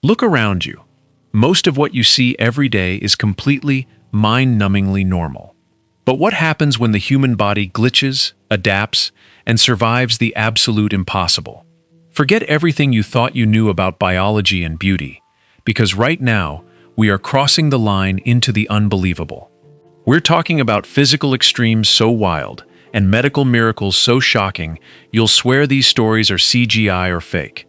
Look around you. Most of what you see every day is completely, mind-numbingly normal. But what happens when the human body glitches, adapts, and survives the absolute impossible? Forget everything you thought you knew about biology and beauty, because right now, we are crossing the line into the unbelievable. We're talking about physical extremes so wild and medical miracles so shocking, you'll swear these stories are CGI or fake.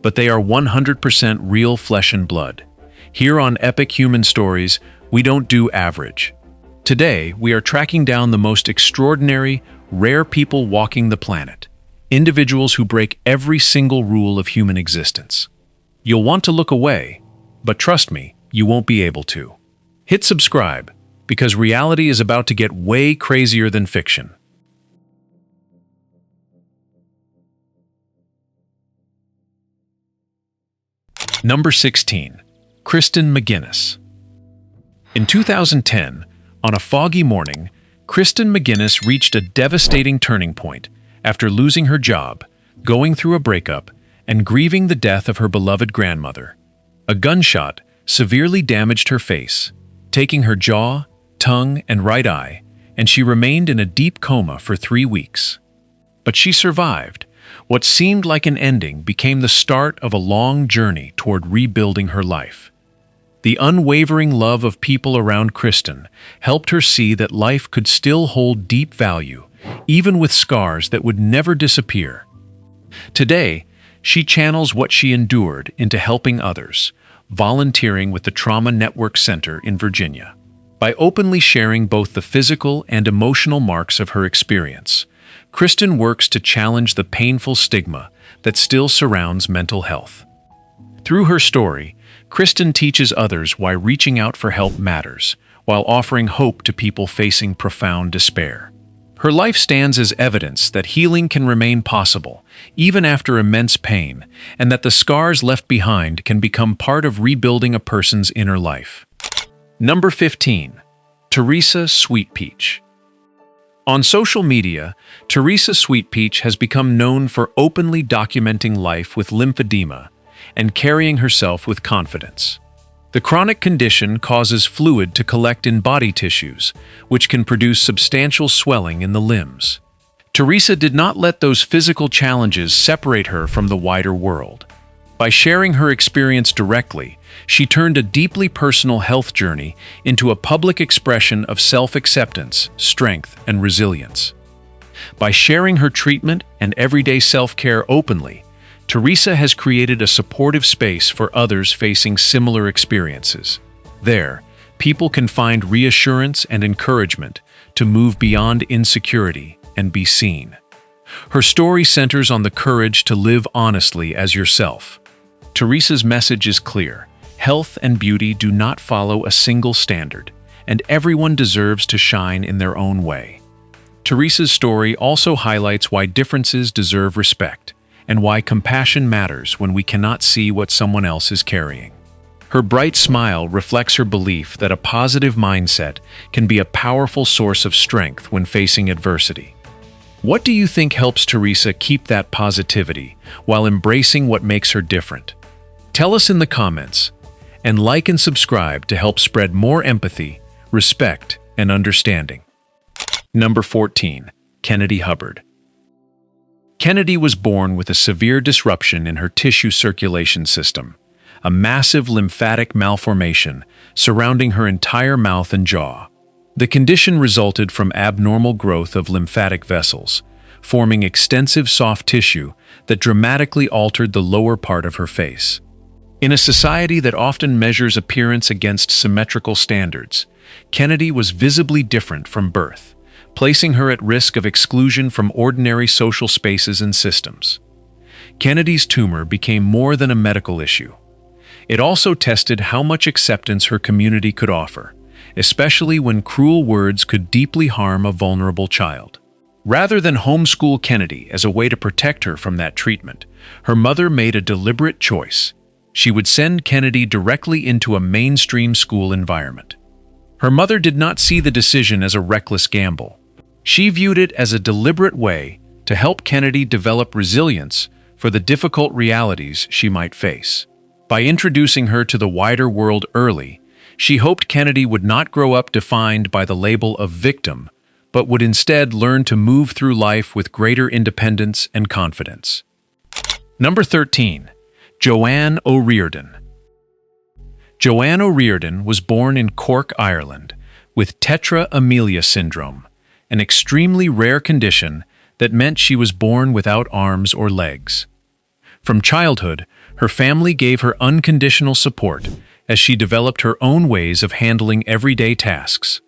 But they are 100% real flesh and blood. Here on Epic Human Stories, we don't do average. Today, we are tracking down the most extraordinary, rare people walking the planet. Individuals who break every single rule of human existence. You'll want to look away, but trust me, you won't be able to. Hit subscribe, because reality is about to get way crazier than fiction. Number 16. Christen McGinnes. In 2010, on a foggy morning, Christen McGinnes reached a devastating turning point after losing her job, going through a breakup, and grieving the death of her beloved grandmother. A gunshot severely damaged her face, taking her jaw, tongue, and right eye, and she remained in a deep coma for 3 weeks. But she survived. What seemed like an ending became the start of a long journey toward rebuilding her life. The unwavering love of people around Christen helped her see that life could still hold deep value, even with scars that would never disappear. Today, she channels what she endured into helping others, volunteering with the Trauma Network Center in Virginia. By openly sharing both the physical and emotional marks of her experience, Christen works to challenge the painful stigma that still surrounds mental health. Through her story, Christen teaches others why reaching out for help matters, while offering hope to people facing profound despair. Her life stands as evidence that healing can remain possible, even after immense pain, and that the scars left behind can become part of rebuilding a person's inner life. Number 15. Theresa Sweetpeach. On social media, Theresa Sweetpeach has become known for openly documenting life with lymphedema and carrying herself with confidence. The chronic condition causes fluid to collect in body tissues, which can produce substantial swelling in the limbs. Teresa did not let those physical challenges separate her from the wider world. By sharing her experience directly, she turned a deeply personal health journey into a public expression of self-acceptance, strength, and resilience. By sharing her treatment and everyday self-care openly, Teresa has created a supportive space for others facing similar experiences. There, people can find reassurance and encouragement to move beyond insecurity and be seen. Her story centers on the courage to live honestly as yourself. Teresa's message is clear. Health and beauty do not follow a single standard, and everyone deserves to shine in their own way. Teresa's story also highlights why differences deserve respect, and why compassion matters when we cannot see what someone else is carrying. Her bright smile reflects her belief that a positive mindset can be a powerful source of strength when facing adversity. What do you think helps Teresa keep that positivity while embracing what makes her different? Tell us in the comments, and like and subscribe to help spread more empathy, respect, and understanding. Number 14. Kennedy Hubbard. Kennedy was born with a severe disruption in her tissue circulation system, a massive lymphatic malformation surrounding her entire mouth and jaw. The condition resulted from abnormal growth of lymphatic vessels, forming extensive soft tissue that dramatically altered the lower part of her face. In a society that often measures appearance against symmetrical standards, Kennedy was visibly different from birth, placing her at risk of exclusion from ordinary social spaces and systems. Kennedy's tumor became more than a medical issue. It also tested how much acceptance her community could offer, especially when cruel words could deeply harm a vulnerable child. Rather than homeschool Kennedy as a way to protect her from that treatment, her mother made a deliberate choice. She would send Kennedy directly into a mainstream school environment. Her mother did not see the decision as a reckless gamble. She viewed it as a deliberate way to help Kennedy develop resilience for the difficult realities she might face. By introducing her to the wider world early, she hoped Kennedy would not grow up defined by the label of victim, but would instead learn to move through life with greater independence and confidence. Number 13. Joanne O'Riordan. Joanne O'Riordan was born in Cork, Ireland, with tetra amelia syndrome, an extremely rare condition that meant she was born without arms or legs. From childhood, her family gave her unconditional support as she developed her own ways of handling everyday tasks.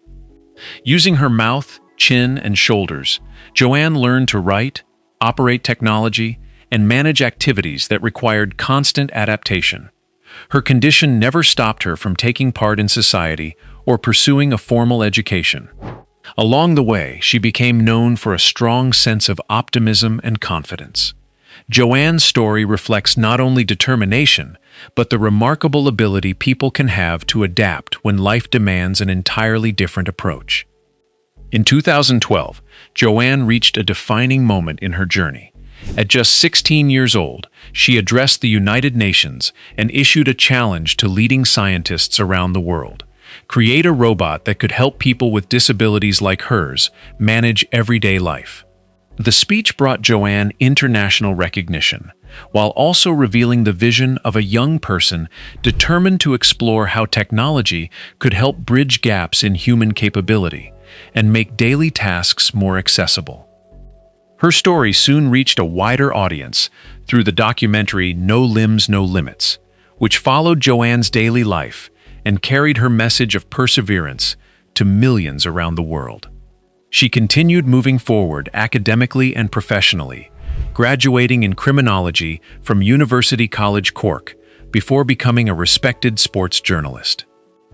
Using her mouth, chin, and shoulders, Joanne learned to write, operate technology, and manage activities that required constant adaptation. Her condition never stopped her from taking part in society or pursuing a formal education. Along the way, she became known for a strong sense of optimism and confidence. Joanne's story reflects not only determination, but the remarkable ability people can have to adapt when life demands an entirely different approach. In 2012, Joanne reached a defining moment in her journey. At just 16 years old, she addressed the United Nations and issued a challenge to leading scientists around the world: create a robot that could help people with disabilities like hers manage everyday life. The speech brought Joanne international recognition, while also revealing the vision of a young person determined to explore how technology could help bridge gaps in human capability and make daily tasks more accessible. Her story soon reached a wider audience through the documentary No Limbs, No Limits, which followed Joanne's daily life and carried her message of perseverance to millions around the world. She continued moving forward academically and professionally, graduating in criminology from University College Cork before becoming a respected sports journalist.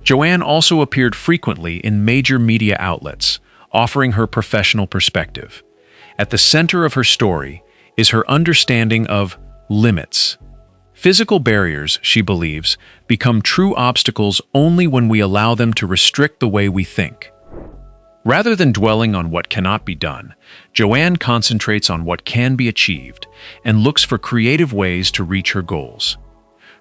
Joanne also appeared frequently in major media outlets, offering her professional perspective. At the center of her story is her understanding of limits. Physical barriers, she believes, become true obstacles only when we allow them to restrict the way we think. Rather than dwelling on what cannot be done, Joanne concentrates on what can be achieved and looks for creative ways to reach her goals.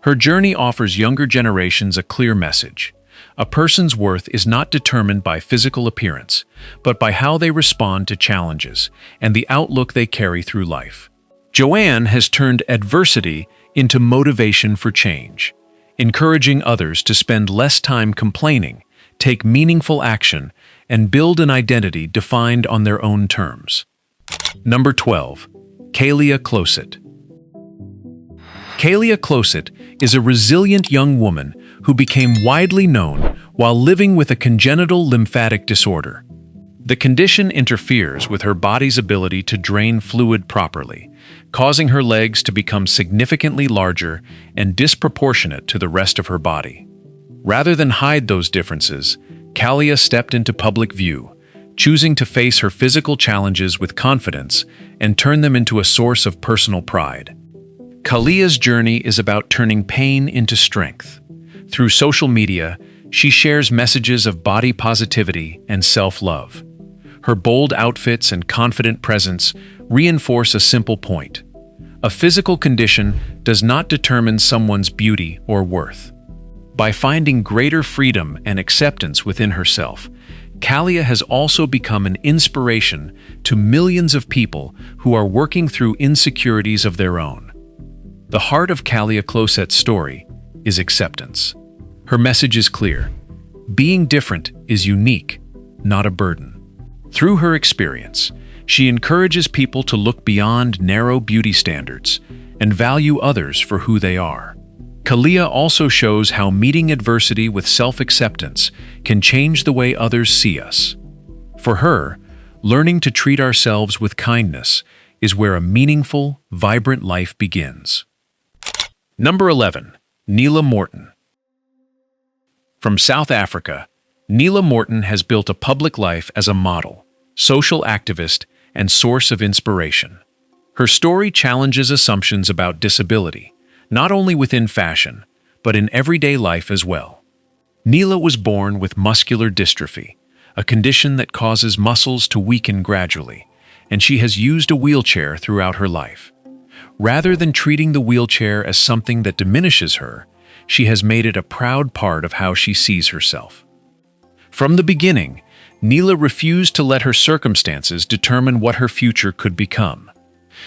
Her journey offers younger generations a clear message. A person's worth is not determined by physical appearance, but by how they respond to challenges and the outlook they carry through life. Joanne has turned adversity into motivation for change, encouraging others to spend less time complaining, take meaningful action, and build an identity defined on their own terms. Number 12. Kalia Kloset. Kalia Kloset is a resilient young woman who became widely known while living with a congenital lymphatic disorder. The condition interferes with her body's ability to drain fluid properly, causing her legs to become significantly larger and disproportionate to the rest of her body. Rather than hide those differences, Kalia stepped into public view, choosing to face her physical challenges with confidence and turn them into a source of personal pride. Kalia's journey is about turning pain into strength. Through social media, she shares messages of body positivity and self-love. Her bold outfits and confident presence reinforce a simple point: a physical condition does not determine someone's beauty or worth. By finding greater freedom and acceptance within herself, Kalia has also become an inspiration to millions of people who are working through insecurities of their own. The heart of Kalia Kloset's story is acceptance. Her message is clear: being different is unique, not a burden. Through her experience, she encourages people to look beyond narrow beauty standards and value others for who they are. Kalia also shows how meeting adversity with self-acceptance can change the way others see us. For her, learning to treat ourselves with kindness is where a meaningful, vibrant life begins. Number 11. Nila Morton. From South Africa, Nila Morton has built a public life as a model, social activist, and source of inspiration. Her story challenges assumptions about disability, not only within fashion, but in everyday life as well. Nila was born with muscular dystrophy, a condition that causes muscles to weaken gradually, and she has used a wheelchair throughout her life. Rather than treating the wheelchair as something that diminishes her, she has made it a proud part of how she sees herself. From the beginning, Nila refused to let her circumstances determine what her future could become.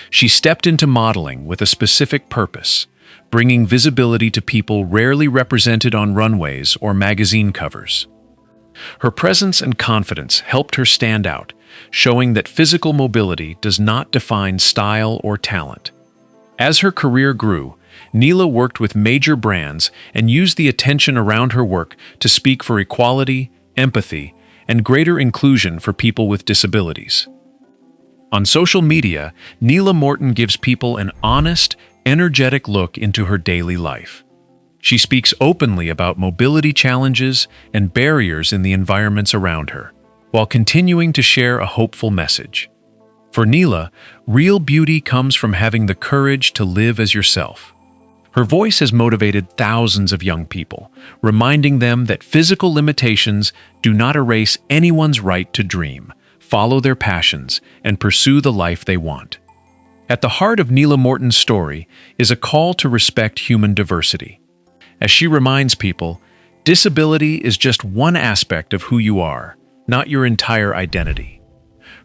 She stepped into modeling with a specific purpose, bringing visibility to people rarely represented on runways or magazine covers. Her presence and confidence helped her stand out, showing that physical mobility does not define style or talent. As her career grew, Nila worked with major brands and used the attention around her work to speak for equality, empathy, and greater inclusion for people with disabilities. On social media, Nila Morton gives people an honest, energetic look into her daily life. She speaks openly about mobility challenges and barriers in the environments around her, while continuing to share a hopeful message. For Nila, real beauty comes from having the courage to live as yourself. Her voice has motivated thousands of young people, reminding them that physical limitations do not erase anyone's right to dream, follow their passions, and pursue the life they want. At the heart of Nila Morton's story is a call to respect human diversity. As she reminds people, disability is just one aspect of who you are, not your entire identity.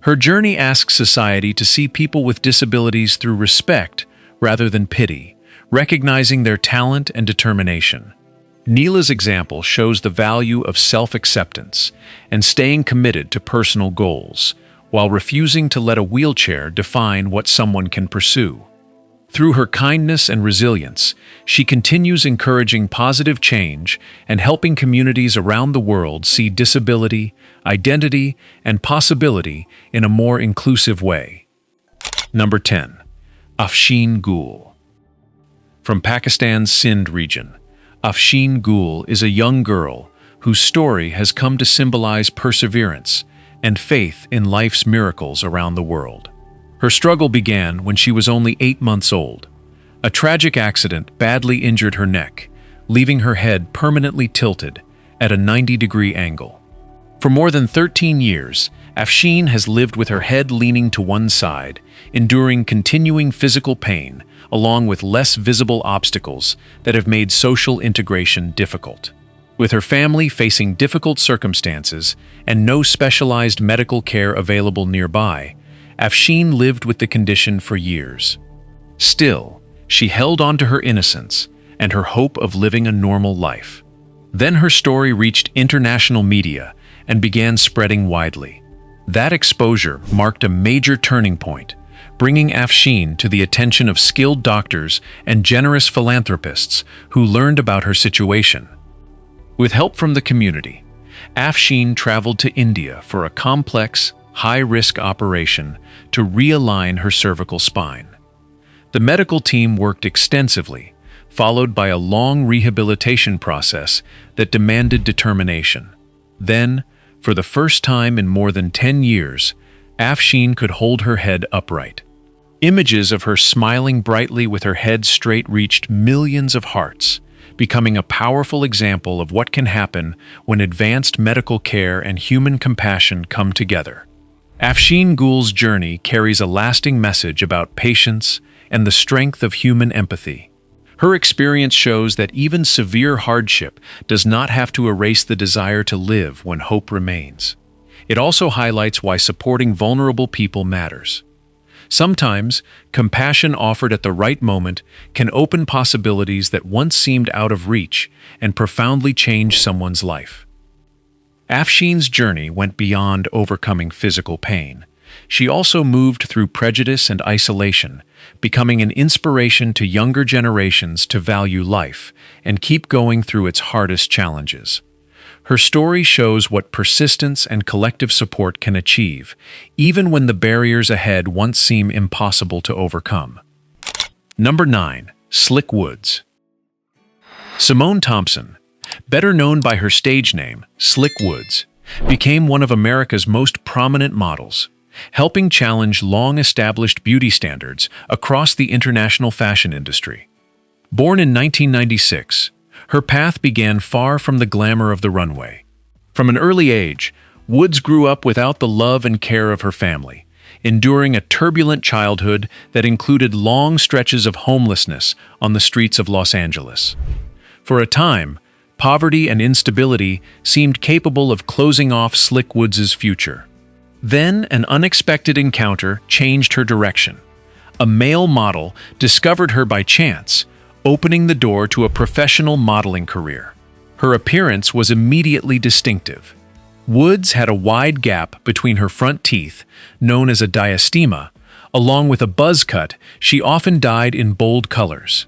Her journey asks society to see people with disabilities through respect rather than pity, recognizing their talent and determination. Nila's example shows the value of self-acceptance and staying committed to personal goals, while refusing to let a wheelchair define what someone can pursue. Through her kindness and resilience, she continues encouraging positive change and helping communities around the world see disability, identity, and possibility in a more inclusive way. Number 10. Afsheen Gul. From Pakistan's Sindh region, Afsheen Gul is a young girl whose story has come to symbolize perseverance and faith in life's miracles around the world. Her struggle began when she was only 8 months old. A tragic accident badly injured her neck, leaving her head permanently tilted at a 90-degree angle. For more than 13 years, Afsheen has lived with her head leaning to one side, enduring continuing physical pain, along with less visible obstacles that have made social integration difficult. With her family facing difficult circumstances and no specialized medical care available nearby, Afsheen lived with the condition for years. Still, she held on to her innocence and her hope of living a normal life. Then her story reached international media and began spreading widely. That exposure marked a major turning point, bringing Afsheen to the attention of skilled doctors and generous philanthropists who learned about her situation. With help from the community, Afsheen traveled to India for a complex, high-risk operation to realign her cervical spine. The medical team worked extensively, followed by a long rehabilitation process that demanded determination. Then, for the first time in more than 10 years, Afsheen could hold her head upright. Images of her smiling brightly with her head straight reached millions of hearts, becoming a powerful example of what can happen when advanced medical care and human compassion come together. Afsheen Gul's journey carries a lasting message about patience and the strength of human empathy. Her experience shows that even severe hardship does not have to erase the desire to live when hope remains. It also highlights why supporting vulnerable people matters. Sometimes, compassion offered at the right moment can open possibilities that once seemed out of reach and profoundly change someone's life. Afsheen's journey went beyond overcoming physical pain. She also moved through prejudice and isolation, becoming an inspiration to younger generations to value life and keep going through its hardest challenges. Her story shows what persistence and collective support can achieve, even when the barriers ahead once seem impossible to overcome. Number 9. Slick Woods. Simone Thompson, better known by her stage name, Slick Woods, became one of America's most prominent models, helping challenge long-established beauty standards across the international fashion industry. Born in 1996, her path began far from the glamour of the runway. From an early age, Woods grew up without the love and care of her family, enduring a turbulent childhood that included long stretches of homelessness on the streets of Los Angeles. For a time, poverty and instability seemed capable of closing off Slick Woods' future. Then, an unexpected encounter changed her direction. A male model discovered her by chance, opening the door to a professional modeling career. Her appearance was immediately distinctive. Woods had a wide gap between her front teeth, known as a diastema. Along with a buzz cut, she often dyed in bold colors.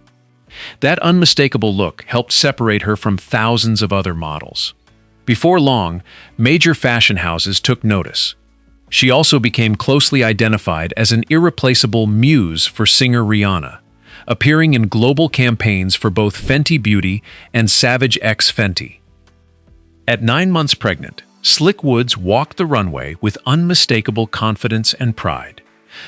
That unmistakable look helped separate her from thousands of other models. Before long, major fashion houses took notice. She also became closely identified as an irreplaceable muse for singer Rihanna, appearing in global campaigns for both Fenty Beauty and Savage X Fenty. At 9 months pregnant, Slick Woods walked the runway with unmistakable confidence and pride.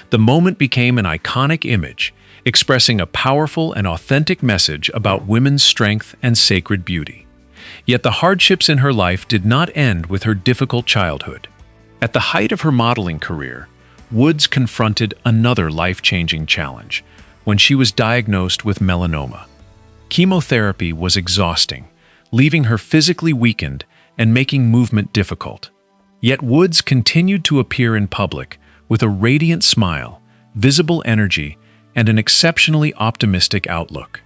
The moment became an iconic image, expressing a powerful and authentic message about women's strength and sacred beauty. Yet the hardships in her life did not end with her difficult childhood. At the height of her modeling career, Woods confronted another life-changing challenge when she was diagnosed with melanoma. Chemotherapy was exhausting, leaving her physically weakened and making movement difficult. Yet Woods continued to appear in public with a radiant smile, visible energy, and an exceptionally optimistic outlook.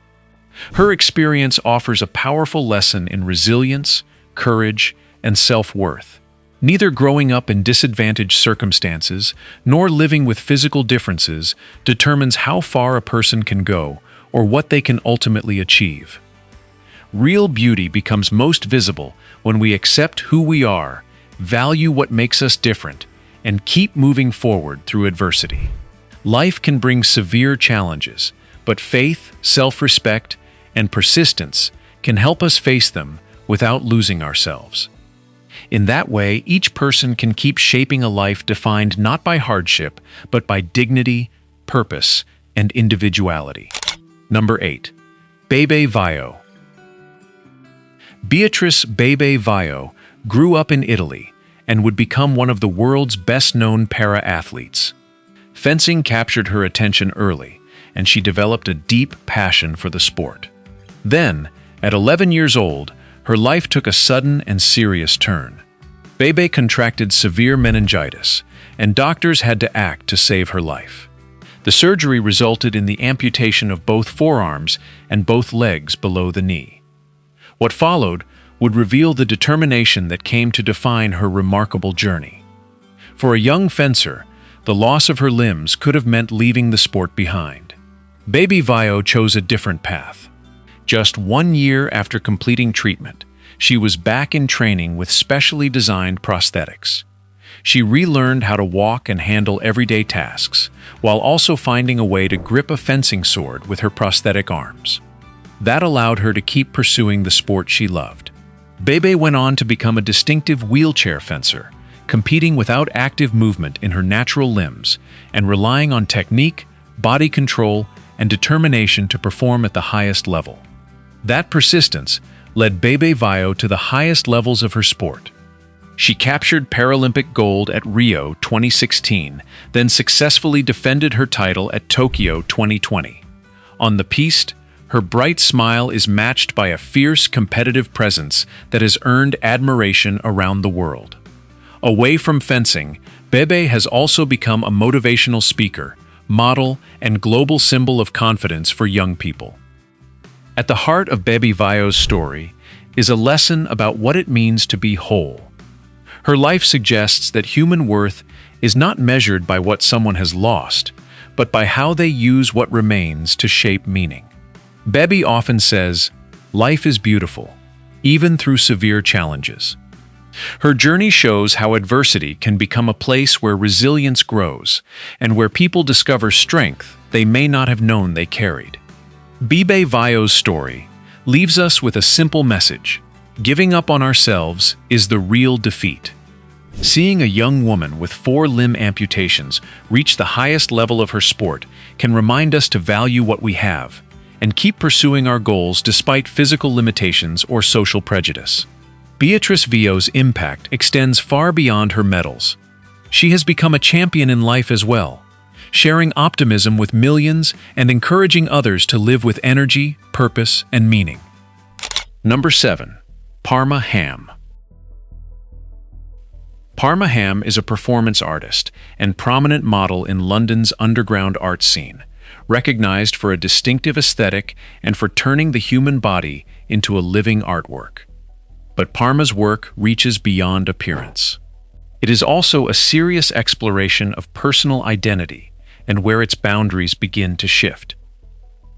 Her experience offers a powerful lesson in resilience, courage, and self-worth. Neither growing up in disadvantaged circumstances nor living with physical differences determines how far a person can go or what they can ultimately achieve. Real beauty becomes most visible when we accept who we are, value what makes us different, and keep moving forward through adversity. Life can bring severe challenges, but faith, self-respect, and persistence can help us face them without losing ourselves. In that way, each person can keep shaping a life defined not by hardship, but by dignity, purpose, and individuality. Number 8. Bebe Vio. Beatrice Bebe Vio grew up in Italy and would become one of the world's best-known para-athletes. Fencing captured her attention early, and she developed a deep passion for the sport. Then, at 11 years old, her life took a sudden and serious turn. Bebe contracted severe meningitis, and doctors had to act to save her life. The surgery resulted in the amputation of both forearms and both legs below the knee. What followed would reveal the determination that came to define her remarkable journey. For a young fencer, the loss of her limbs could have meant leaving the sport behind. Bebe Vio chose a different path. Just 1 year after completing treatment, she was back in training with specially designed prosthetics. She relearned how to walk and handle everyday tasks, while also finding a way to grip a fencing sword with her prosthetic arms. That allowed her to keep pursuing the sport she loved. Bebe went on to become a distinctive wheelchair fencer, competing without active movement in her natural limbs and relying on technique, body control, and determination to perform at the highest level. That persistence led Bebe Vio to the highest levels of her sport. She captured Paralympic gold at Rio 2016, then successfully defended her title at Tokyo 2020. On the piste, her bright smile is matched by a fierce competitive presence that has earned admiration around the world. Away from fencing, Bebe has also become a motivational speaker, model, and global symbol of confidence for young people. At the heart of Bebe Vio's story is a lesson about what it means to be whole. Her life suggests that human worth is not measured by what someone has lost, but by how they use what remains to shape meaning. Bebe often says, "Life is beautiful, even through severe challenges." Her journey shows how adversity can become a place where resilience grows and where people discover strength they may not have known they carried. Bebe Vio's story leaves us with a simple message: giving up on ourselves is the real defeat. Seeing a young woman with 4 limb amputations reach the highest level of her sport can remind us to value what we have and keep pursuing our goals despite physical limitations or social prejudice. Beatrice Vio's impact extends far beyond her medals. She has become a champion in life as well, sharing optimism with millions and encouraging others to live with energy, purpose, and meaning. Number 7. Parma Ham. Parma Ham is a performance artist and prominent model in London's underground art scene, recognized for a distinctive aesthetic and for turning the human body into a living artwork. But Parma's work reaches beyond appearance. It is also a serious exploration of personal identity and where its boundaries begin to shift.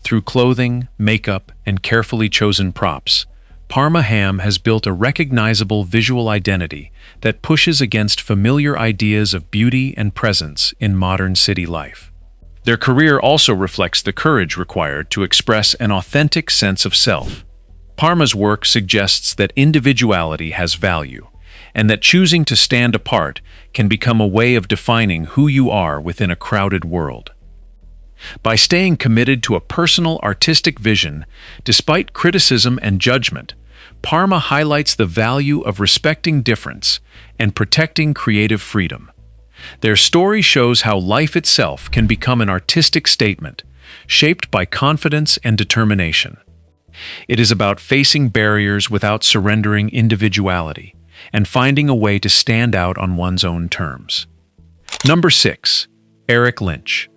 Through clothing, makeup, and carefully chosen props, Parma Ham has built a recognizable visual identity that pushes against familiar ideas of beauty and presence in modern city life. Their career also reflects the courage required to express an authentic sense of self. Parma's work suggests that individuality has value, and that choosing to stand apart can become a way of defining who you are within a crowded world. By staying committed to a personal artistic vision, despite criticism and judgment, Parma highlights the value of respecting difference and protecting creative freedom. Their story shows how life itself can become an artistic statement, shaped by confidence and determination. It is about facing barriers without surrendering individuality, and finding a way to stand out on one's own terms. Number 6. Erik Lynch.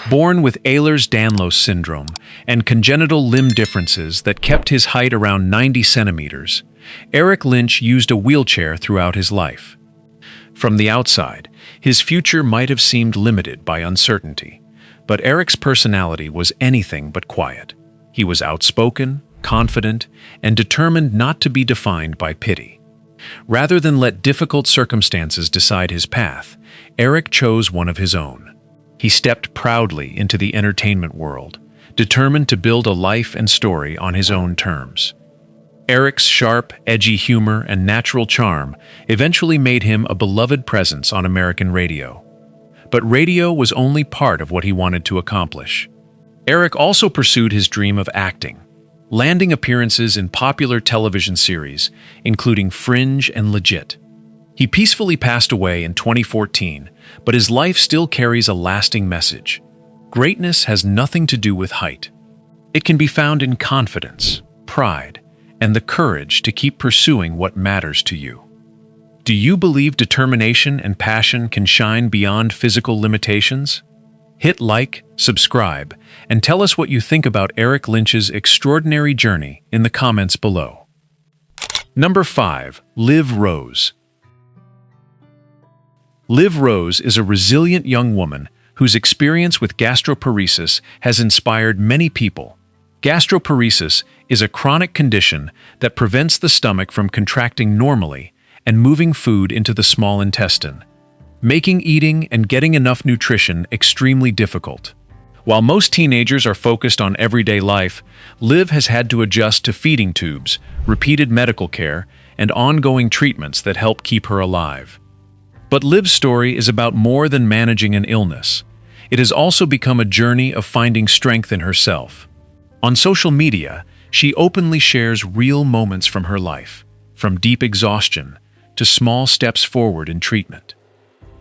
Born with Ehlers-Danlos syndrome and congenital limb differences that kept his height around 90 centimeters, Erik Lynch used a wheelchair throughout his life. From the outside, his future might have seemed limited by uncertainty, but Erik's personality was anything but quiet. He was outspoken, confident, and determined not to be defined by pity. Rather than let difficult circumstances decide his path, Erik chose one of his own. He stepped proudly into the entertainment world, determined to build a life and story on his own terms. Erik's sharp, edgy humor and natural charm eventually made him a beloved presence on American radio. But radio was only part of what he wanted to accomplish. Erik also pursued his dream of acting, landing appearances in popular television series, including Fringe and Legit. He peacefully passed away in 2014, but his life still carries a lasting message. Greatness has nothing to do with height. It can be found in confidence, pride, and the courage to keep pursuing what matters to you. Do you believe determination and passion can shine beyond physical limitations? Hit like, subscribe, and tell us what you think about Erik Lynch's extraordinary journey in the comments below. Number 5. Liv Rose. Liv Rose is a resilient young woman whose experience with gastroparesis has inspired many people. Gastroparesis is a chronic condition that prevents the stomach from contracting normally and moving food into the small intestine, making eating and getting enough nutrition extremely difficult. While most teenagers are focused on everyday life, Liv has had to adjust to feeding tubes, repeated medical care, and ongoing treatments that help keep her alive. But Liv's story is about more than managing an illness. It has also become a journey of finding strength in herself. On social media, she openly shares real moments from her life, from deep exhaustion to small steps forward in treatment.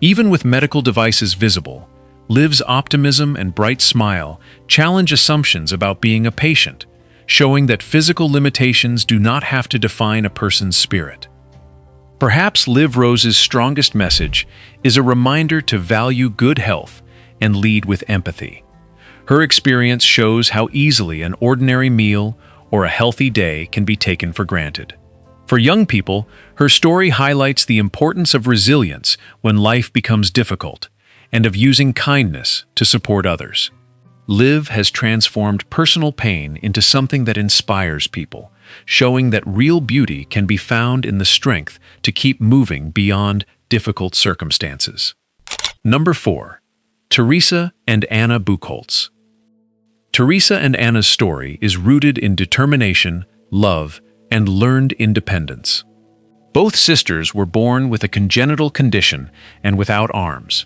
Even with medical devices visible, Liv's optimism and bright smile challenge assumptions about being a patient, showing that physical limitations do not have to define a person's spirit. Perhaps Liv Rose's strongest message is a reminder to value good health and lead with empathy. Her experience shows how easily an ordinary meal or a healthy day can be taken for granted. For young people, her story highlights the importance of resilience when life becomes difficult, and of using kindness to support others. Liv has transformed personal pain into something that inspires people, showing that real beauty can be found in the strength to keep moving beyond difficult circumstances. Number 4. Teresa and Anna Buchholz. Teresa and Anna's story is rooted in determination, love, and learned independence. Both sisters were born with a congenital condition and without arms.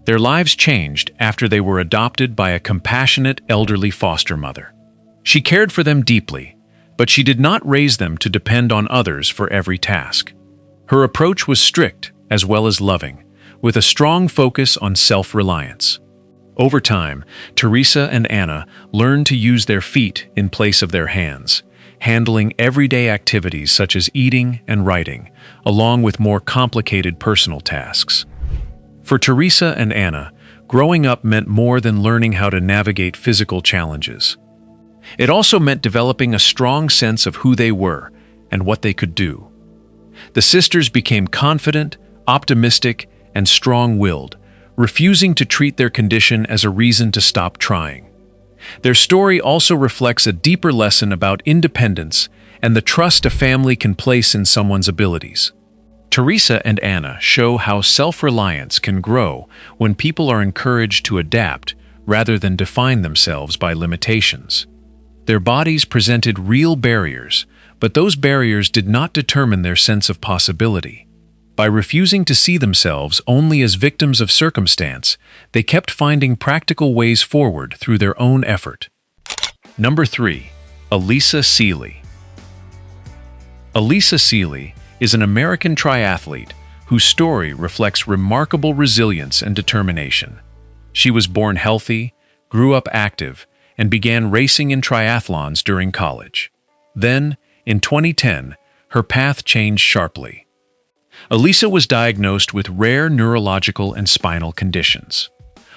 Their lives changed after they were adopted by a compassionate elderly foster mother. She cared for them deeply, but she did not raise them to depend on others for every task. Her approach was strict as well as loving, with a strong focus on self-reliance. Over time, Teresa and Anna learned to use their feet in place of their hands, handling everyday activities such as eating and writing, along with more complicated personal tasks. For Teresa and Anna, growing up meant more than learning how to navigate physical challenges. It also meant developing a strong sense of who they were and what they could do. The sisters became confident, optimistic, and strong-willed, refusing to treat their condition as a reason to stop trying. Their story also reflects a deeper lesson about independence and the trust a family can place in someone's abilities. Teresa and Anna show how self-reliance can grow when people are encouraged to adapt rather than define themselves by limitations. Their bodies presented real barriers, but those barriers did not determine their sense of possibility. By refusing to see themselves only as victims of circumstance, they kept finding practical ways forward through their own effort. Number 3. Allysa Seely. Allysa Seely is an American triathlete whose story reflects remarkable resilience and determination. She was born healthy, grew up active, and began racing in triathlons during college. Then, in 2010, her path changed sharply. Allysa was diagnosed with rare neurological and spinal conditions.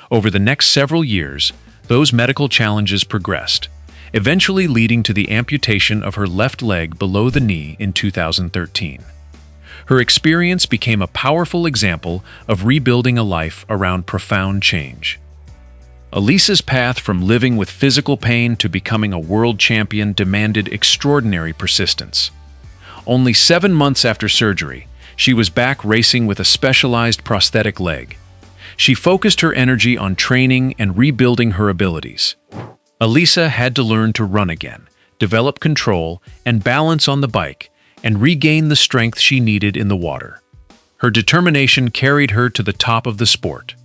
Over the next several years, those medical challenges progressed, eventually leading to the amputation of her left leg below the knee in 2013. Her experience became a powerful example of rebuilding a life around profound change. Alyssa's path from living with physical pain to becoming a world champion demanded extraordinary persistence. Only 7 months after surgery, she was back racing with a specialized prosthetic leg. She focused her energy on training and rebuilding her abilities. Allysa had to learn to run again, develop control and balance on the bike, and regain the strength she needed in the water. Her determination carried her to the top of the sport.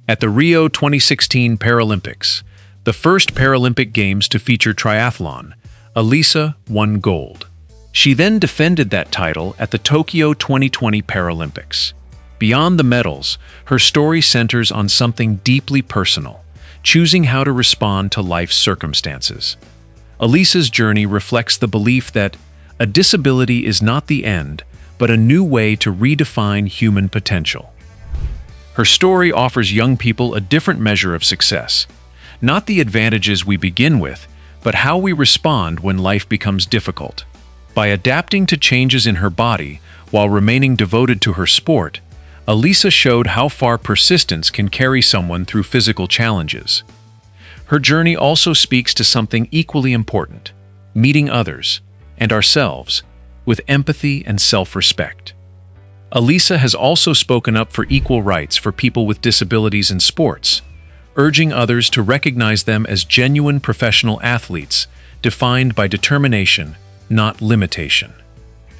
At the Rio 2016 Paralympics, the first Paralympic Games to feature triathlon, Allysa won gold. She then defended that title at the Tokyo 2020 Paralympics. Beyond the medals, her story centers on something deeply personal, choosing how to respond to life's circumstances. Alyssa's journey reflects the belief that a disability is not the end, but a new way to redefine human potential. Her story offers young people a different measure of success, not the advantages we begin with, but how we respond when life becomes difficult. By adapting to changes in her body while remaining devoted to her sport, Allysa showed how far persistence can carry someone through physical challenges. Her journey also speaks to something equally important: meeting others and ourselves with empathy and self-respect. Allysa has also spoken up for equal rights for people with disabilities in sports, urging others to recognize them as genuine professional athletes, defined by determination, not limitation.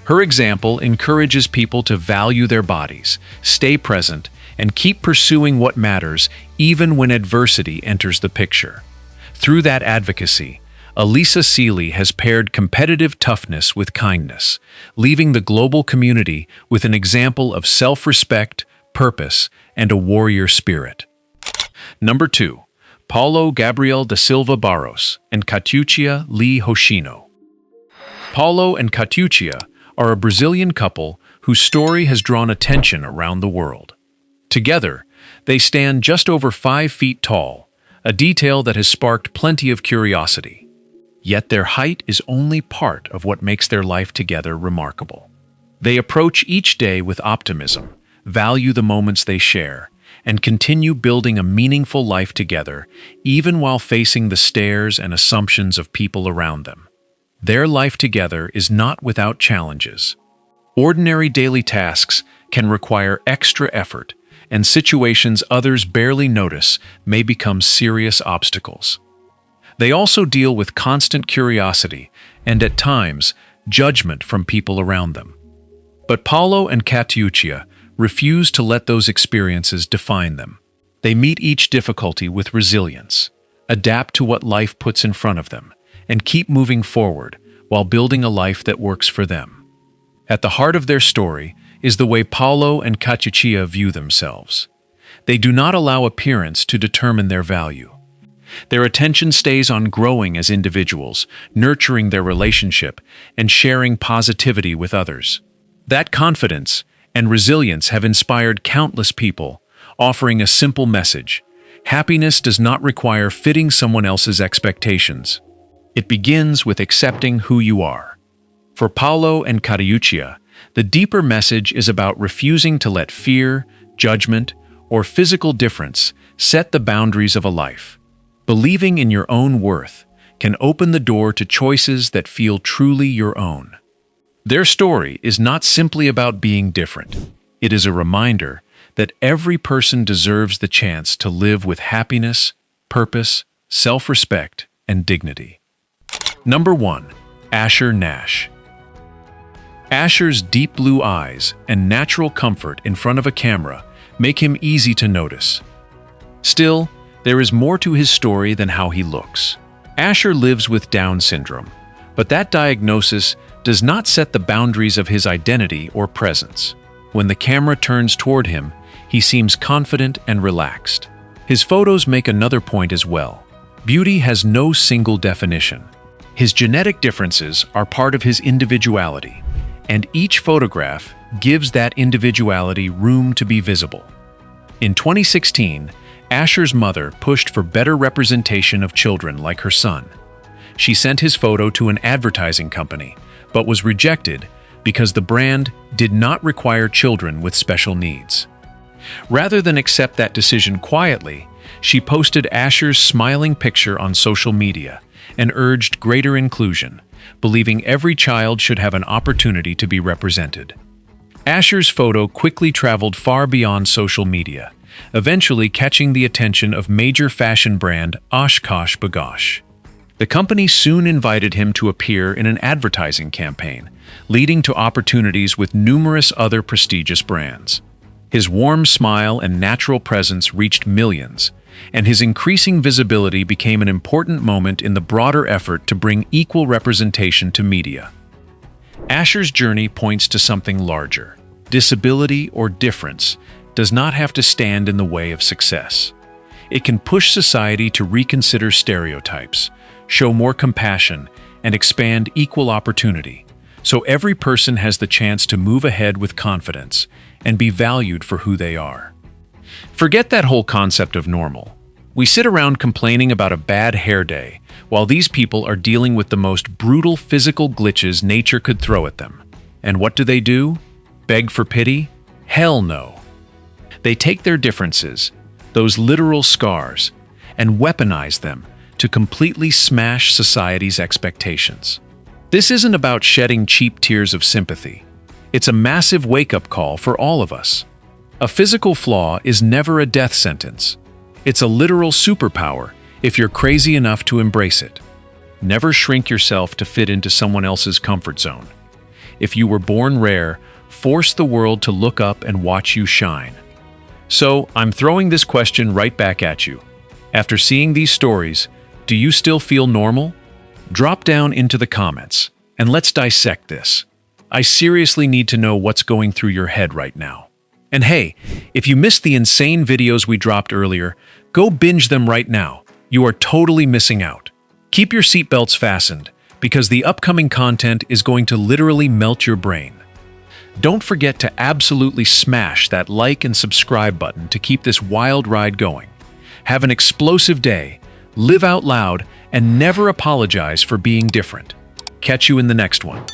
Her example encourages people to value their bodies, stay present, and keep pursuing what matters even when adversity enters the picture. Through that advocacy, Allysa Seely has paired competitive toughness with kindness, leaving the global community with an example of self-respect, purpose, and a warrior spirit. Number 2. Paulo Gabriel da Silva Barros and Katyucia Lee Hoshino. Paulo and Katyucia are a Brazilian couple whose story has drawn attention around the world. Together, they stand just over 5 feet tall, a detail that has sparked plenty of curiosity. Yet their height is only part of what makes their life together remarkable. They approach each day with optimism, value the moments they share, and continue building a meaningful life together, even while facing the stares and assumptions of people around them. Their life together is not without challenges. Ordinary daily tasks can require extra effort, and situations others barely notice may become serious obstacles. They also deal with constant curiosity and, at times, judgment from people around them. But Paulo and Katyucia refuse to let those experiences define them. They meet each difficulty with resilience, adapt to what life puts in front of them, and keep moving forward while building a life that works for them. At the heart of their story is the way Paulo and Katyucia view themselves. They do not allow appearance to determine their value. Their attention stays on growing as individuals, nurturing their relationship, and sharing positivity with others. That confidence and resilience have inspired countless people, offering a simple message: happiness does not require fitting someone else's expectations. It begins with accepting who you are. For Paulo and Katyucia, the deeper message is about refusing to let fear, judgment, or physical difference set the boundaries of a life. Believing in your own worth can open the door to choices that feel truly your own. Their story is not simply about being different. It is a reminder that every person deserves the chance to live with happiness, purpose, self-respect, and dignity. Number 1. Asher Nash. Asher's deep blue eyes and natural comfort in front of a camera make him easy to notice. Still, there is more to his story than how he looks. Asher lives with Down syndrome, but that diagnosis does not set the boundaries of his identity or presence. When the camera turns toward him, he seems confident and relaxed. His photos make another point as well. Beauty has no single definition. His genetic differences are part of his individuality, and each photograph gives that individuality room to be visible. In 2016, Asher's mother pushed for better representation of children like her son. She sent his photo to an advertising company, but was rejected because the brand did not require children with special needs. Rather than accept that decision quietly, she posted Asher's smiling picture on social media and urged greater inclusion, believing every child should have an opportunity to be represented. Asher's photo quickly traveled far beyond social media, eventually catching the attention of major fashion brand Oshkosh B'gosh. The company soon invited him to appear in an advertising campaign, leading to opportunities with numerous other prestigious brands. His warm smile and natural presence reached millions, and his increasing visibility became an important moment in the broader effort to bring equal representation to media. Asher's journey points to something larger. Disability or difference does not have to stand in the way of success. It can push society to reconsider stereotypes, show more compassion, and expand equal opportunity, so every person has the chance to move ahead with confidence and be valued for who they are. Forget that whole concept of normal. We sit around complaining about a bad hair day, while these people are dealing with the most brutal physical glitches nature could throw at them. And what do? Beg for pity? Hell no. They take their differences, those literal scars, and weaponize them to completely smash society's expectations. This isn't about shedding cheap tears of sympathy. It's a massive wake-up call for all of us. A physical flaw is never a death sentence. It's a literal superpower if you're crazy enough to embrace it. Never shrink yourself to fit into someone else's comfort zone. If you were born rare, force the world to look up and watch you shine. So, I'm throwing this question right back at you. After seeing these stories, do you still feel normal? Drop down into the comments, and let's dissect this. I seriously need to know what's going through your head right now. And hey, if you missed the insane videos we dropped earlier, go binge them right now. You are totally missing out. Keep your seatbelts fastened, because the upcoming content is going to literally melt your brain. Don't forget to absolutely smash that like and subscribe button to keep this wild ride going. Have an explosive day, live out loud, and never apologize for being different. Catch you in the next one.